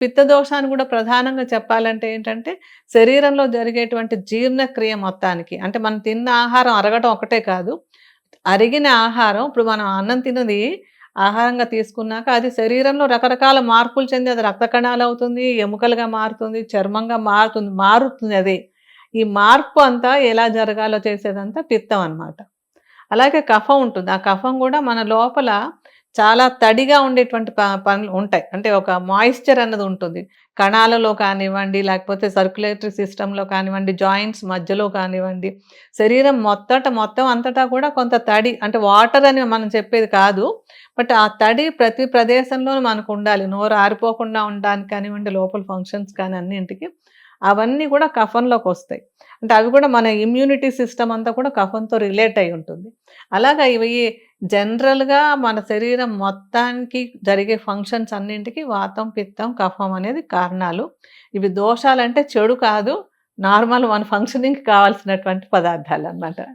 పిత్త దోషాన్ని కూడా ప్రధానంగా చెప్పాలంటే ఏంటంటే, శరీరంలో జరిగేటువంటి జీర్ణక్రియ మొత్తానికి అంటే మనం తిన్న ఆహారం అరగటం ఒకటే కాదు. అరిగిన ఆహారం ఇప్పుడు మనం అన్నం తిన్నది ఆహారంగా తీసుకున్నాక అది శరీరంలో రకరకాల మార్పులు చెంది అది రక్త కణాలవుతుంది, ఎముకలుగా మారుతుంది, చర్మంగా మారుతుంది అది. ఈ మార్పు అంతా ఎలా జరగాలో చేసేదంతా పిత్తం అన్నమాట. అలాగే కఫం ఉంటుంది. ఆ కఫం గూడా మన లోపల చాలా తడిగా ఉండేటువంటి పనులు ఉంటాయి. అంటే ఒక మాయిశ్చర్ అన్నది ఉంటుంది. కణాలలో కానివ్వండి, లేకపోతే సర్క్యులేటరీ సిస్టమ్‌లో కానివ్వండి, జాయింట్స్ మధ్యలో కానివ్వండి, శరీరం మొత్తం అంతటా కూడా కొంత తడి అంటే వాటర్ అని మనం చెప్పేది కాదు. బట్ ఆ తడి ప్రతి ప్రదేశంలోనూ మనకుండాలి. నోరు ఆరిపోకుండా ఉండడానికి కానివ్వండి, లోపల ఫంక్షన్స్ కానీ అన్నింటికి. అవన్నీ కూడా కఫంలోకొస్తాయి. అంటే అవి కూడా మన ఇమ్యూనిటీ సిస్టమ్ అంతా కూడా కఫంతో రిలేట్ అయ్యి ఉంటుంది. అలాగా ఇవి జనరల్‌గా మన శరీరం మొత్తానికి జరిగే ఫంక్షన్స్ అన్నింటికి వాతం, పిత్తం, కఫం అనేది కారణాలు. ఇవి దోషాలంటే చెడు కాదు. నార్మల్ మన ఫంక్షనింగ్‌కి కావాల్సినటువంటి పదార్థాలనమాట.